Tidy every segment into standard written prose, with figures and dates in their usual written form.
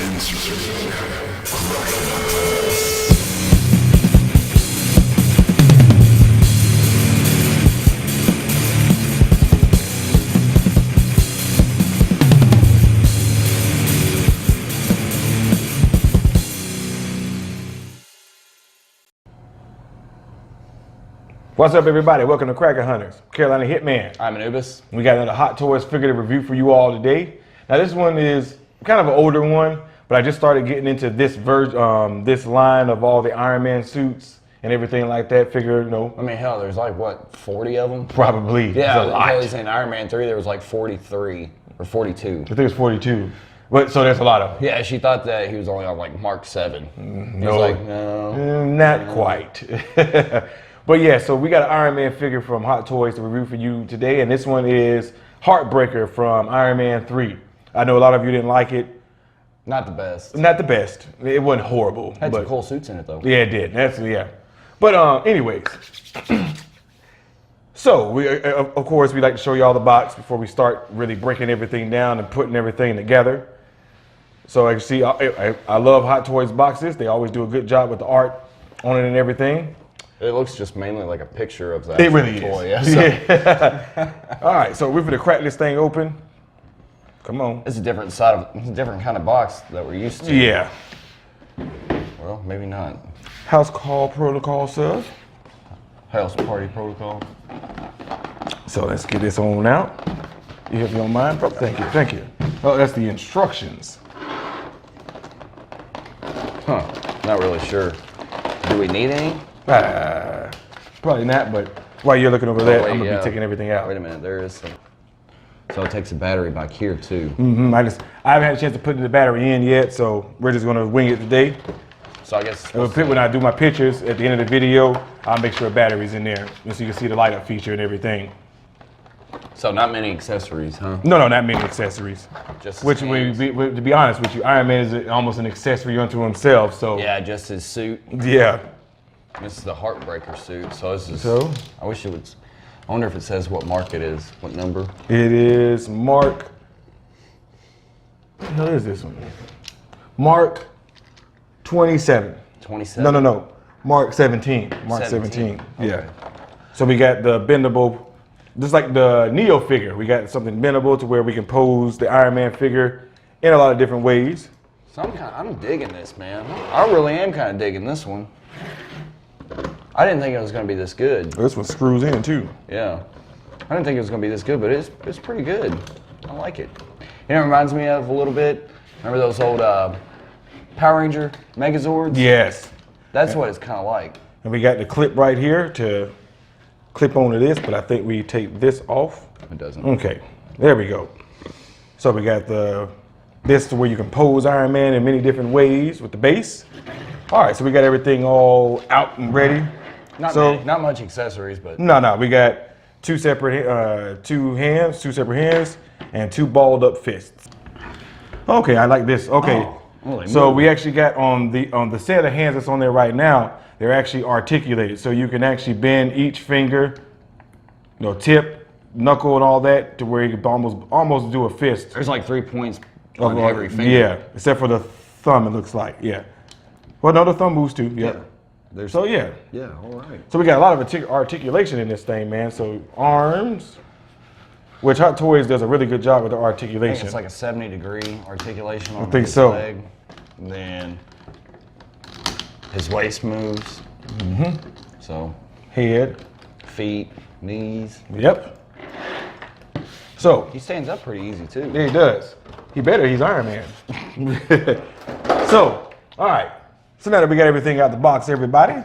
What's up, everybody? Welcome to Cracker Hunters. Carolina Hitman. I'm Anubis. We got another Hot Toys figure to review for you all today. Now, this one is kind of an older one, but I just started getting into this this line of all the Iron Man suits and everything like that. Figure, you know. I mean, hell, there's like, what, 40 of them? Probably. Yeah, until he's in Iron Man 3, there was like 43 or 42. I think it's 42. But so there's a lot of them. Yeah, she thought that he was only on like Mark 7. No. He was like, no. Not quite. But yeah, so we got an Iron Man figure from Hot Toys to review for you today, and this one is Heartbreaker from Iron Man 3. I know a lot of you didn't like it. Not the best. Not the best. It wasn't horrible. Had some cool suits in it though. Yeah, it did. Yeah. But anyways, so we of course we like to show you all the box before we start really breaking everything down and putting everything together. So as you see, I love Hot Toys boxes. They always do a good job with the art on it and everything. It looks just mainly like a picture of that it really toy. Is. Yeah. All right, so we're gonna crack this thing open. Come on. It's a different kind of box that we're used to. Yeah. Well, maybe not. House call protocol, sir. House party protocol. So let's get this on out. If you don't mind. Oh, thank you. Oh, that's the instructions. Huh, not really sure. Do we need any? Probably not, but while you're looking over that, wait, I'm gonna be taking everything out. Wait a minute, there is some. So it takes a battery back here too. Mm-hmm. I haven't had a chance to put the battery in yet, so we're just gonna wing it today. So I guess when I do my pictures at the end of the video, I'll make sure a battery's in there, so you can see the light up feature and everything. So not many accessories, huh? No, not many accessories. Just to be honest with you, Iron Man is almost an accessory unto himself. So yeah, just his suit. Yeah. This is the Heartbreaker suit. So this is. So I wish it would. I wonder if it says what mark it is, what number. It is Mark. What is this one? Mark 27. 27. No. Mark 17. Mark 17. Okay. Yeah. So we got the bendable. Just like the Neo figure, we got something bendable to where we can pose the Iron Man figure in a lot of different ways. So I'm digging this, man. I really am kind of digging this one. I didn't think it was going to be this good. This one screws in too. Yeah. I didn't think it was going to be this good, but it's pretty good. I like it. You know, it reminds me of a little bit. Remember those old Power Ranger Megazords? Yes. That's what it's kind of like. And we got the clip right here to clip onto this, but I think we take this off. It doesn't. Okay, there we go. So we got this to where you can pose Iron Man in many different ways with the base. All right, so we got everything all out and ready. Not much accessories, but no, we got two separate hands, and two balled up fists. Okay, I like this. Okay, so we actually got on the set of hands that's on there right now. They're actually articulated, so you can actually bend each finger, tip, knuckle, and all that to where you can almost do a fist. There's like 3 points on every finger. Yeah, except for the thumb, it looks like. Yeah. Well, no, the thumb moves too. Yeah. So yeah. Yeah. All right. So we got a lot of articulation in this thing, man. So arms, which Hot Toys does a really good job with the articulation. I think it's like a 70-degree articulation on his leg. Then his waist moves. Mm-hmm. So head, feet, knees. Yep. So he stands up pretty easy too. Yeah, he does. He's Iron Man. So, all right. So now that we got everything out the box, everybody.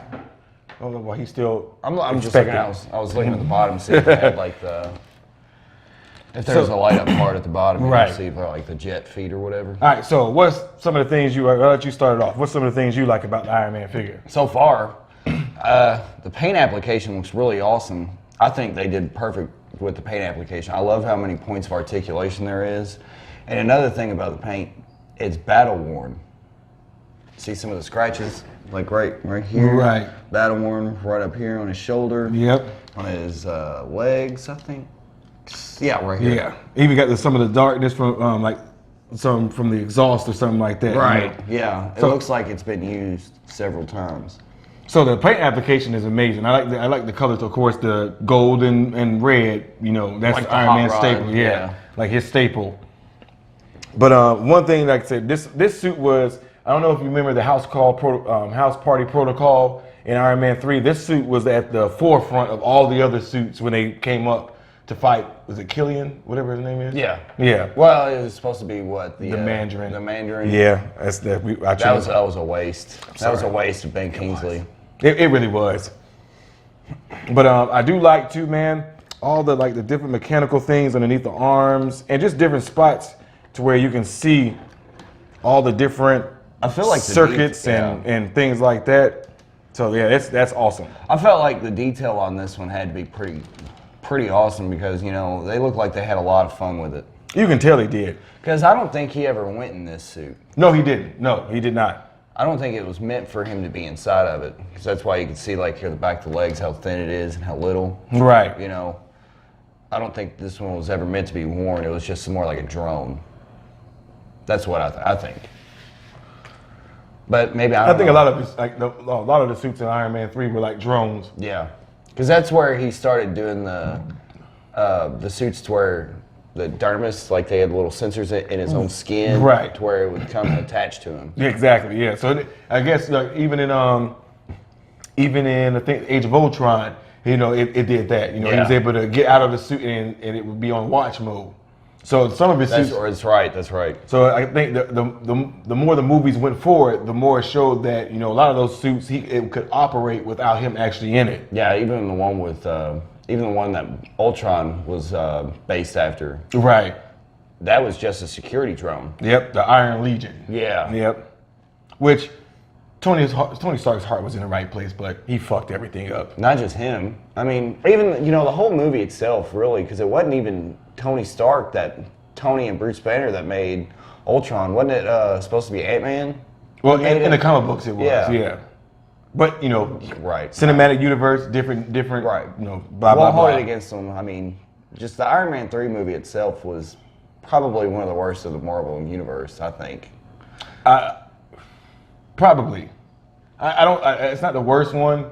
Oh, well, he's still. I'm just looking. I was looking at the bottom, see if it had like if there's a light up part at the bottom, right? See if like the jet feet or whatever. All right. So what's some of the things I'll let you start it off. What's some of the things you like about the Iron Man figure? So far, the paint application looks really awesome. I think they did perfect with the paint application. I love how many points of articulation there is. And another thing about the paint, it's battle worn. See some of the scratches, like right here. Right. Battle worn right up here on his shoulder. Yep. On his legs, I think. Yeah, right here. Yeah. Even got some of the darkness from like some from the exhaust or something like that. Right. You know? Yeah. It So- looks like it's been used several times. So the paint application is amazing. I like the colors, of course, the gold and red. You know, that's Like the the Iron hot Man rod, staple. Yeah, yeah. like his staple. But one thing, like I said, this suit was. I don't know if you remember the house party protocol in Iron Man 3. This suit was at the forefront of all the other suits when they came up to fight. Was it Killian? Whatever his name is. Yeah. Yeah. Well, it was supposed to be what The Mandarin. The Mandarin. Yeah, that's that. That was a waste. That was a waste of Ben Kingsley. It really was. But I do like too, man, all the like the different mechanical things underneath the arms and just different spots to where you can see all the different I feel like circuits and things like that. So yeah, that's awesome. I felt like the detail on this one had to be pretty awesome because, you know, they look like they had a lot of fun with it. You can tell he did. Because I don't think he ever went in this suit. No, he didn't. No, he did not. I don't think it was meant for him to be inside of it. Because that's why you can see, like, here the back of the legs, how thin it is and how little. Right. You know, I don't think this one was ever meant to be worn. It was just more like a drone. That's what I think. But maybe I think a lot of this, like a lot of the suits in Iron Man 3 were like drones. Yeah, because that's where he started doing the suits to where the dermis, like they had little sensors in his own skin, right, to where it would come attached to him. Yeah, exactly. Yeah. So I guess like, even in I think Age of Ultron, you know, it did that. You know, he was able to get out of the suit and it would be on watch mode. So some of his suits. That's right. That's right. So I think the more the movies went forward, the more it showed that, you know, a lot of those suits it could operate without him actually in it. Yeah, even the one with even the one that Ultron was based after. Right. That was just a security drone. Yep. The Iron Legion. Yeah. Yep. Which Tony Stark's heart was in the right place, but he fucked everything up. Not just him. I mean, even, you know, the whole movie itself, really, because it wasn't even Tony Stark Tony and Bruce Banner that made Ultron. Wasn't it supposed to be Ant-Man? Well, in the comic books it was, yeah. But, you know, right, cinematic universe, different, right. You know, blah, blah, blah. Hold it against them. I mean, just the Iron Man 3 movie itself was probably one of the worst of the Marvel universe, I think. Probably. I don't. It's not the worst one,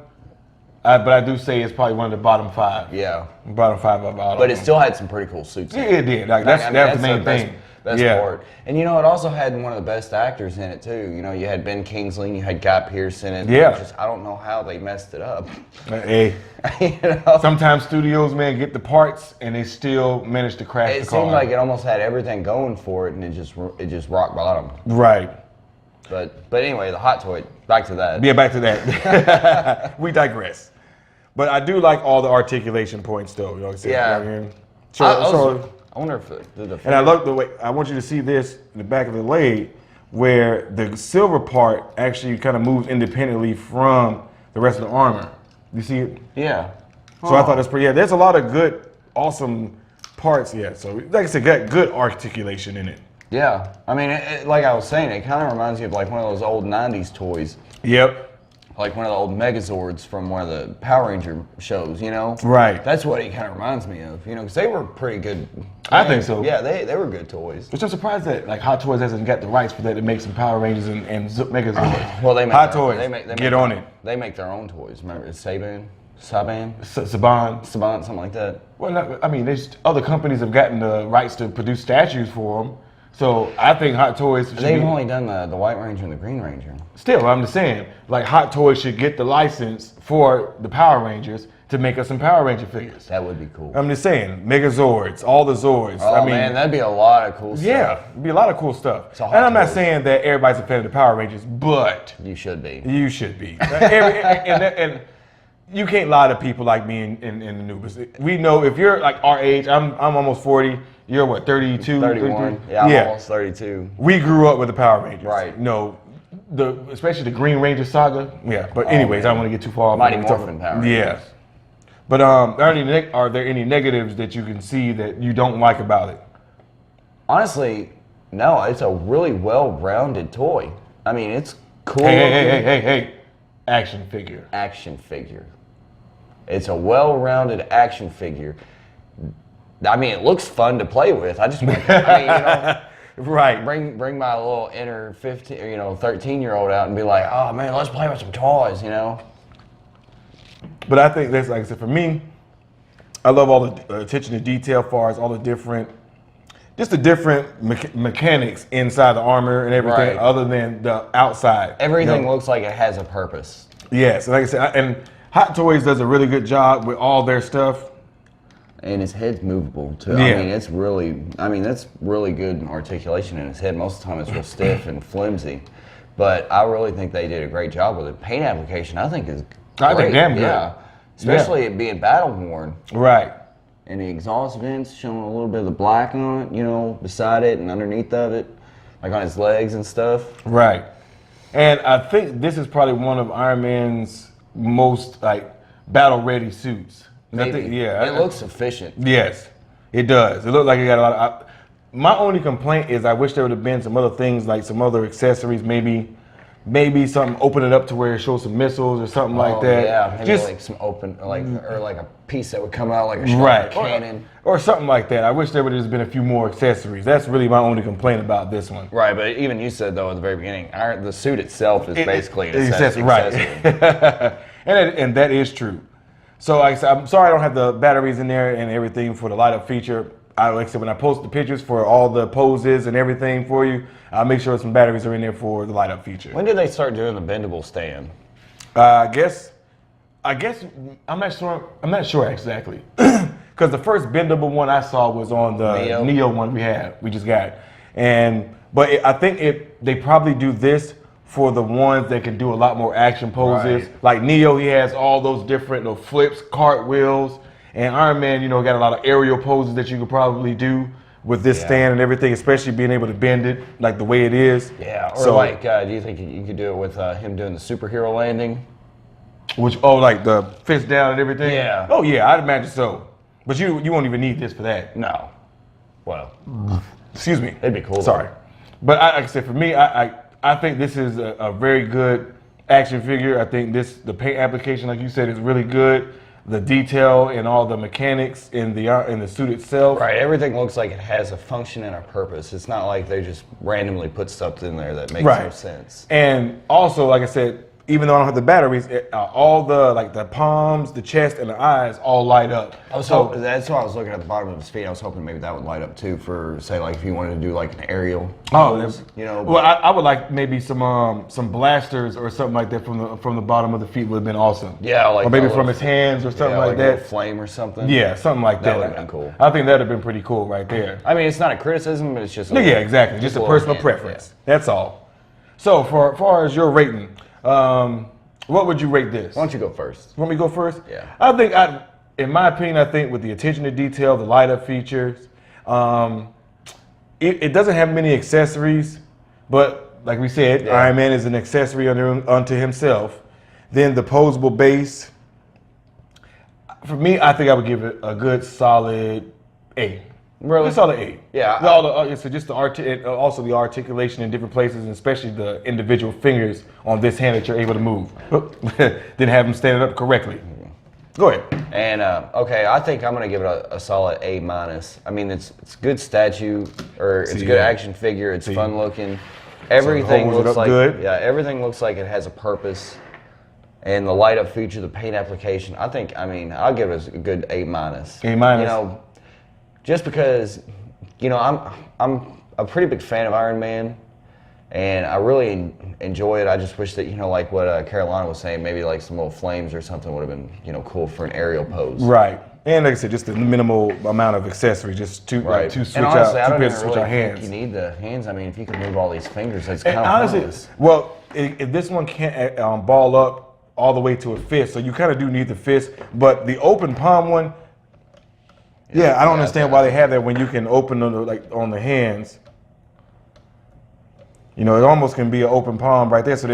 but I do say it's probably one of the bottom 5. Yeah. Bottom 5 of all. But it still had some pretty cool suits. Yeah, it did. Like that's the main thing. Best part. And you know, it also had one of the best actors in it too. You know, you had Ben Kingsley, and you had Guy Pearce in it. Yeah. I don't know how they messed it up. Hey. You know? Sometimes studios, man, get the parts and they still manage to crash the car. It seemed like it almost had everything going for it, and it just rock bottom. Right. But anyway, the hot toy. Back to that. Yeah, back to that. We digress. But I do like all the articulation points, though. You know what I'm saying? Yeah. I wonder if and I love the way. I want you to see this in the back of the leg, where the silver part actually kind of moves independently from the rest of the armor. You see it? Yeah. So I thought that's pretty. Yeah, there's a lot of good, awesome parts. Yeah. So like I said, got good articulation in it. Yeah. I mean, like I was saying, it kind of reminds me of like one of those old '90s toys. Yep. Like one of the old Megazords from one of the Power Ranger shows, you know? Right. That's what it kind of reminds me of, you know, because they were pretty good. I think so. Yeah, they were good toys. Which I'm surprised that like Hot Toys hasn't got the rights for that to make some Power Rangers and Megazords. Well, they make Hot Toys. Get on it. They make their own toys. Remember, it's Saban, Saban, something like that. Well, I mean, there's other companies have gotten the rights to produce statues for them. So I think Hot Toys. They've only done the White Ranger and the Green Ranger. Still, I'm just saying, like Hot Toys should get the license for the Power Rangers to make us some Power Ranger figures. That would be cool. I'm just saying, Megazords, all the Zords. Oh, I mean, man, that'd be a lot of cool stuff. Yeah, it'd be a lot of cool stuff. And I'm not saying that everybody's a fan of the Power Rangers, but you should be. You should be. and you can't lie to people like me in the news. We know if you're like our age, I'm almost 40. You're what, 32? 31. Yeah, I'm almost 32. We grew up with the Power Rangers. Right. You know, especially the Green Ranger saga. Yeah. But anyways, I don't want to get too far off. Mighty Morphin Power Rangers. Yeah. But are there any negatives that you can see that you don't like about it? Honestly, no. It's a really well-rounded toy. I mean, it's cool. Hey. Action figure. Action figure. It's a well-rounded action figure. I mean, it looks fun to play with. I mean, you know. Right. Bring my little inner 15, 13-year-old out and be like, oh man, let's play with some toys, But I think that's, like I said, for me, I love all the attention to detail, as far as all the different mechanics inside the armor and everything, Right. other than the outside. Everything looks like it has a purpose. Yes, and like I said, and Hot Toys does a really good job with all their stuff. And his head's movable too. Yeah. That's really good articulation in his head. Most of the time it's real stiff and flimsy. But I really think they did a great job with it. Paint application, I think, is great. I think damn good. Yeah. Especially it being battle worn. Right. And the exhaust vents showing a little bit of the black on it, beside it and underneath of it, like on his legs and stuff. Right. And I think this is probably one of Iron Man's most battle-ready suits. Maybe. It looks efficient. Yes, it does. It looked like it got a lot of. My only complaint is I wish there would have been some other things, like some other accessories, maybe something, open it up to where it shows some missiles or something like that. Yeah, maybe just like some open, or like a piece that would come out like a cannon. Or something like that. I wish there would have just been a few more accessories. That's really my only complaint about this one. Right, but even you said though at the very beginning, the suit itself is basically an accessory. accessory. Right. and that is true. So like I said, I'm sorry I don't have the batteries in there and everything for the light up feature. Like I said, when I post the pictures for all the poses and everything for you, I'll make sure some batteries are in there for the light up feature. When did they start doing the bendable stand? I guess I'm not sure. I'm not sure exactly, because the first bendable one I saw was on the Neo one we just got, but I think they probably do this for the ones that can do a lot more action poses. Right. Like Neo, he has all those different flips, cartwheels, and Iron Man, got a lot of aerial poses that you could probably do with this stand and everything, especially being able to bend it like the way it is. Yeah, or do you think you could do it with him doing the superhero landing? Like the fist down and everything? Yeah. Oh yeah, I'd imagine so. But you won't even need this for that. No. Well. Excuse me. It'd be cool. Sorry. But like I said, for me, I think this is a very good action figure. I think the paint application, like you said, is really good. The detail and all the mechanics in the suit itself. Right, everything looks like it has a function and a purpose. It's not like they just randomly put stuff in there that makes no sense. And also, like I said, even though I don't have the batteries, all the palms, the chest, and the eyes all light up. That's why I was looking at the bottom of his feet. I was hoping maybe that would light up too for, say, like if you wanted to do like an aerial. Well, I would like maybe some blasters or something like that from the bottom of the feet would have been awesome. Yeah, or maybe from his hands or something like that. A flame or something. Yeah, something like that. That would have been cool. I think that would have been pretty cool right there. I mean, it's not a criticism, but it's just exactly. Just a personal preference. Yeah. That's all. So for far as your rating, what would you rate this? Why don't you go first? Want me to go first? Yeah. I think, in my opinion, I think with the attention to detail, the light up features, it doesn't have many accessories, but like we said, Iron Man is an accessory unto himself. Then the posable base. For me, I think I would give it a good solid A. Really? Just solid A. Yeah. So just also the articulation in different places, and especially the individual fingers on this hand that you're able to move. Didn't have them standing up correctly. Go ahead. And okay, I think I'm gonna give it a solid A minus. I mean, it's good statue, or it's a good action figure. It's fun looking. Everything looks like good. Yeah, everything looks like it has a purpose. And the light up feature, the paint application. I'll give it a good A minus. A minus. Just because, I'm a pretty big fan of Iron Man, and I really enjoy it. I just wish that, like what Carolina was saying, maybe like some little flames or something would have been, cool for an aerial pose. Right. And like I said, just the minimal amount of accessories, just two switch and honestly, out, I don't two even pairs to switch really out hands. think you need the hands. I mean, if you can move all these fingers, that's kind of honestly, pointless. well, if this one can't ball up all the way to a fist, so you kind of do need the fist. But the open palm one, I don't understand why they have that when you can open on the hands. It almost can be an open palm right there. So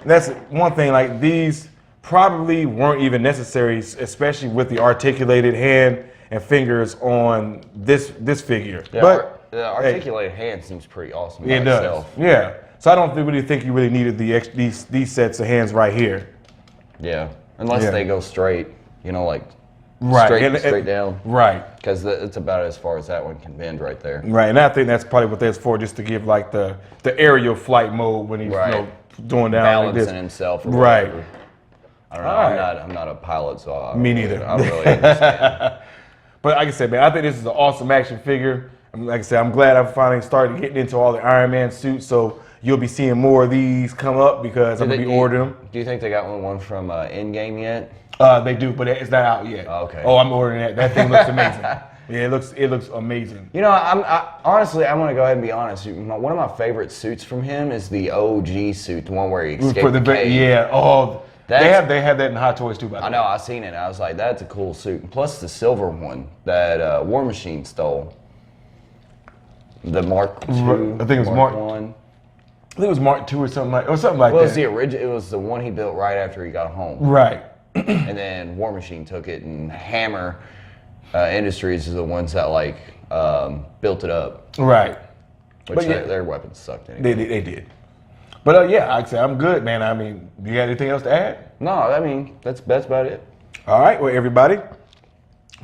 that's one thing. Like these probably weren't even necessary, especially with the articulated hand and fingers on this figure. Yeah, but the articulated hand seems pretty awesome. It does. Itself. Yeah. So I don't really think you really needed these sets of hands right here. Yeah, unless they go straight, like Right. straight down. Right. Because it's about as far as that one can bend right there. Right, and I think that's probably what that's for, just to give like the aerial flight mode when he's doing down balancing like this. himself. Or right. whatever. I don't know. I'm not a pilot, so Me neither. I really understand. But like I said, man, I think this is an awesome action figure. Like I said, I'm glad I finally started getting into all the Iron Man suits. So you'll be seeing more of these come up because I'm gonna be ordering them. Do you think they got one from Endgame yet? They do, but it's not out yet. Oh, okay. Oh, I'm ordering that. That thing looks amazing. Yeah, it looks amazing. You know, honestly, I'm gonna go ahead and be honest. One of my favorite suits from him is the OG suit, the one where he escaped the cave. Yeah. Oh, they have that in Hot Toys too. By the way. I know. I seen it. I was like, that's a cool suit. Plus the silver one that War Machine stole. The Mark II. I think it was Mark 1. I think it was Mark II or something like that. Well, it was the original. It was the one he built right after he got home. Right. And then War Machine took it, and Hammer Industries is the ones that built it up. Right. Which their weapons sucked anyway. They did. But yeah, like I said, I'm good, man. I mean, you got anything else to add? No, I mean that's about it. All right, well, everybody,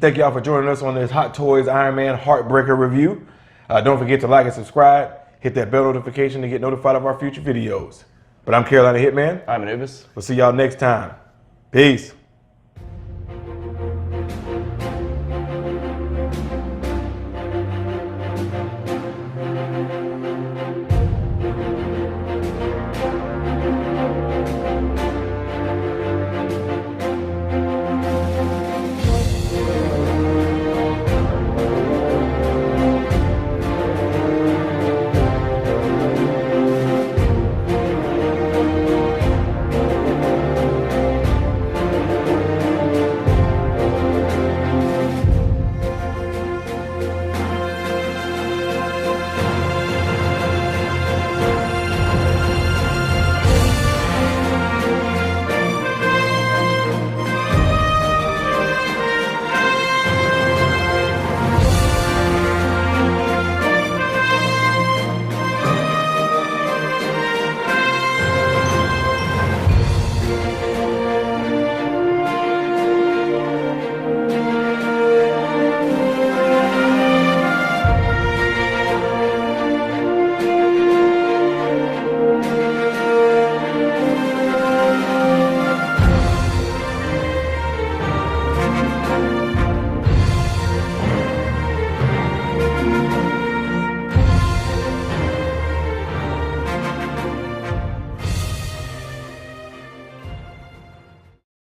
thank y'all for joining us on this Hot Toys Iron Man Heartbreaker review. Don't forget to like and subscribe. Hit that bell notification to get notified of our future videos. But I'm Carolina Hitman. I'm Anubis. We'll see y'all next time. Peace.